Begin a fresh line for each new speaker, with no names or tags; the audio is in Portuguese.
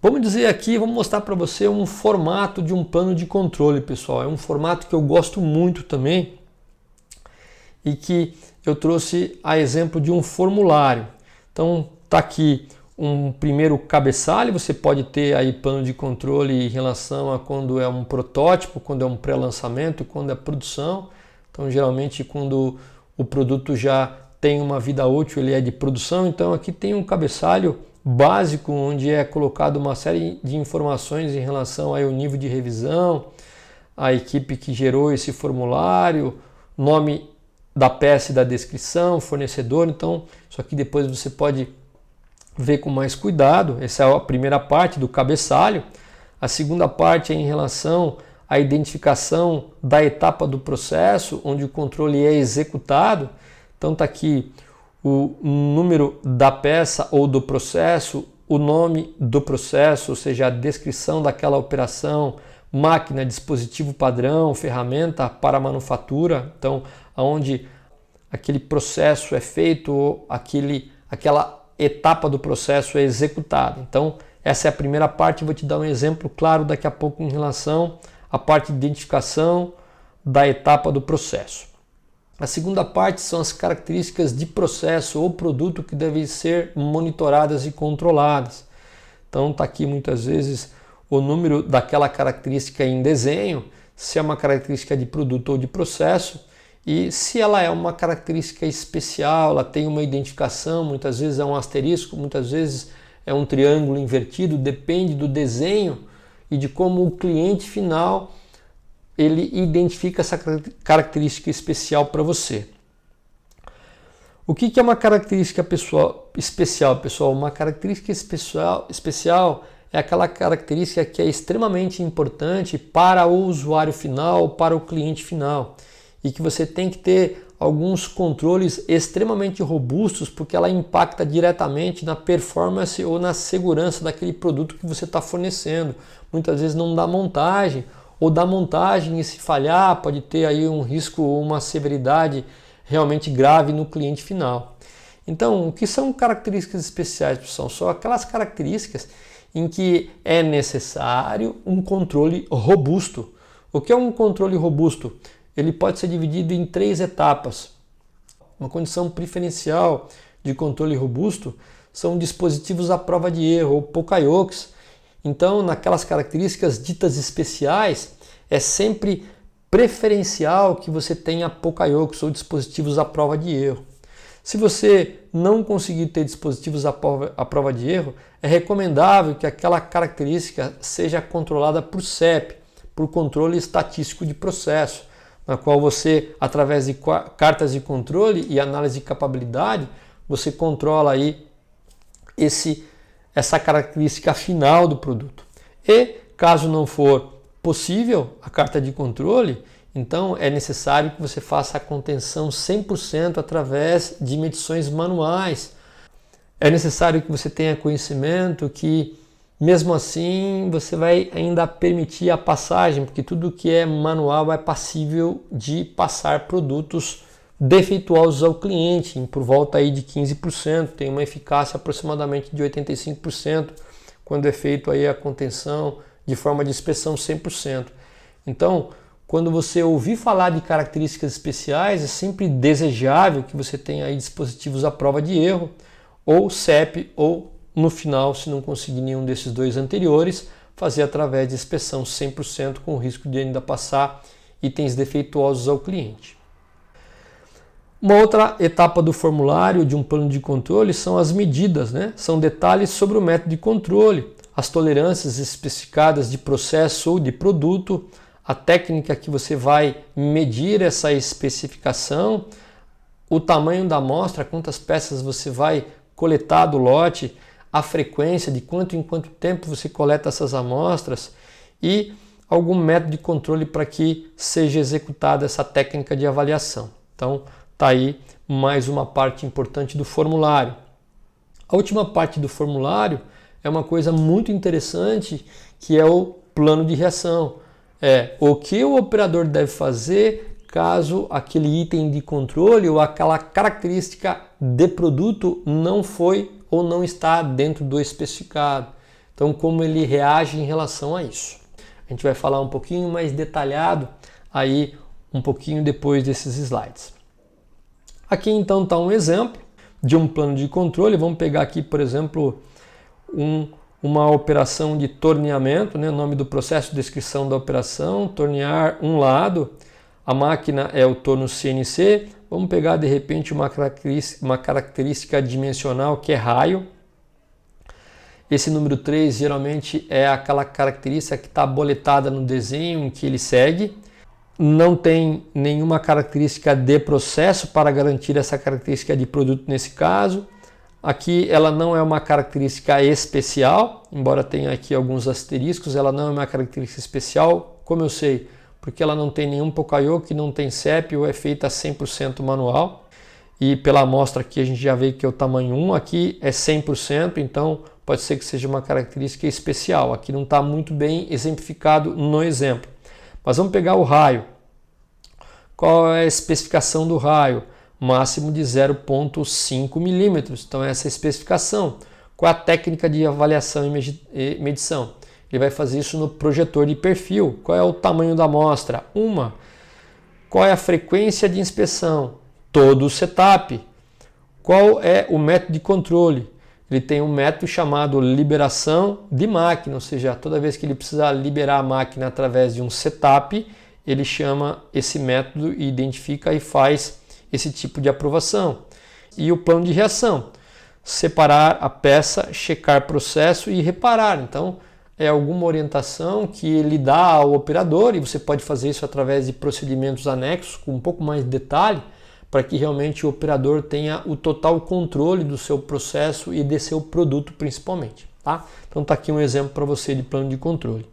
Vamos dizer aqui, vamos mostrar para você um formato de um plano de controle, pessoal. É um formato que eu gosto muito também e que eu trouxe a exemplo de um formulário. Então tá aqui um primeiro cabeçalho, você pode ter aí plano de controle em relação a quando é um protótipo, quando é um pré-lançamento, quando é produção. Então geralmente quando o produto já tem uma vida útil, ele é de produção. Então aqui tem um cabeçalho básico onde é colocado uma série de informações em relação ao nível de revisão, a equipe que gerou esse formulário, nome da peça e da descrição, fornecedor. Então isso aqui depois você pode ver com mais cuidado. Essa é a primeira parte do cabeçalho. A segunda parte é em relação à identificação da etapa do processo onde o controle é executado. Então está aqui o número da peça ou do processo, o nome do processo, ou seja, a descrição daquela operação, máquina, dispositivo padrão, ferramenta para a manufatura, então aonde aquele processo é feito ou aquela etapa do processo é executada. Então essa é a primeira parte, vou te dar um exemplo claro daqui a pouco em relação à parte de identificação da etapa do processo. A segunda parte são as características de processo ou produto que devem ser monitoradas e controladas. Então está aqui muitas vezes o número daquela característica em desenho, se é uma característica de produto ou de processo, e se ela é uma característica especial, ela tem uma identificação, muitas vezes é um asterisco, muitas vezes é um triângulo invertido, depende do desenho e de como o cliente final ele identifica essa característica especial para você. O que é uma característica especial, pessoal? Uma característica especial é aquela característica que é extremamente importante para o usuário final, para o cliente final, e que você tem que ter alguns controles extremamente robustos, porque ela impacta diretamente na performance ou na segurança daquele produto que você está fornecendo. Muitas vezes não dá montagem, ou da montagem, e se falhar pode ter aí um risco ou uma severidade realmente grave no cliente final. Então, o que são características especiais, pessoal? São aquelas características em que é necessário um controle robusto. O que é um controle robusto? Ele pode ser dividido em 3 etapas. Uma condição preferencial de controle robusto são dispositivos à prova de erro, ou Pokayokes. Então, naquelas características ditas especiais, é sempre preferencial que você tenha Pokayokes ou dispositivos à prova de erro. Se você não conseguir ter dispositivos à prova de erro, é recomendável que aquela característica seja controlada por CEP, por controle estatístico de processo, na qual você, através de cartas de controle e análise de capabilidade, você controla aí essa característica final do produto. E caso não for possível a carta de controle, então é necessário que você faça a contenção 100% através de medições manuais. É necessário que você tenha conhecimento que mesmo assim você vai ainda permitir a passagem, porque tudo que é manual é passível de passar produtos defeituosos ao cliente, por volta aí de 15%, tem uma eficácia aproximadamente de 85% quando é feito aí a contenção de forma de inspeção 100%. Então, quando você ouvir falar de características especiais, é sempre desejável que você tenha aí dispositivos à prova de erro, ou CEP, ou no final, se não conseguir nenhum desses dois anteriores, fazer através de inspeção 100% com o risco de ainda passar itens defeituosos ao cliente. Uma outra etapa do formulário de um plano de controle são as medidas, né? São detalhes sobre o método de controle, as tolerâncias especificadas de processo ou de produto, a técnica que você vai medir essa especificação, o tamanho da amostra, quantas peças você vai coletar do lote, a frequência, de quanto em quanto tempo você coleta essas amostras e algum método de controle para que seja executada essa técnica de avaliação. Então, está aí mais uma parte importante do formulário. A última parte do formulário é uma coisa muito interessante, que é o plano de reação. É o que o operador deve fazer caso aquele item de controle ou aquela característica de produto não foi ou não está dentro do especificado. Então, como ele reage em relação a isso. A gente vai falar um pouquinho mais detalhado aí um pouquinho depois desses slides. Aqui então está um exemplo de um plano de controle. Vamos pegar aqui, por exemplo, uma operação de torneamento, né? O nome do processo, descrição da operação, tornear um lado, a máquina é o torno CNC. Vamos pegar de repente uma característica dimensional que é raio. Esse número 3 geralmente é aquela característica que está boletada no desenho em que ele segue. Não tem nenhuma característica de processo para garantir essa característica de produto nesse caso. Aqui ela não é uma característica especial, embora tenha aqui alguns asteriscos, ela não é uma característica especial. Como eu sei? Porque ela não tem nenhum Poka-yoke, não tem CEP ou é feita 100% manual. E pela amostra aqui a gente já vê que é o tamanho 1, aqui é 100%, então pode ser que seja uma característica especial. Aqui não está muito bem exemplificado no exemplo. Mas vamos pegar o raio. Qual é a especificação do raio? Máximo de 0,5 milímetros. Então essa é a especificação. Qual é a técnica de avaliação e medição? Ele vai fazer isso no projetor de perfil. Qual é o tamanho da amostra? Uma. Qual é a frequência de inspeção? Todo o setup. Qual é o método de controle? Ele tem um método chamado liberação de máquina, ou seja, toda vez que ele precisar liberar a máquina através de um setup, ele chama esse método e identifica e faz esse tipo de aprovação. E o plano de reação, separar a peça, checar processo e reparar. Então, é alguma orientação que ele dá ao operador e você pode fazer isso através de procedimentos anexos com um pouco mais de detalhe, para que realmente o operador tenha o total controle do seu processo e de seu produto principalmente. Tá? Então está aqui um exemplo para você de plano de controle.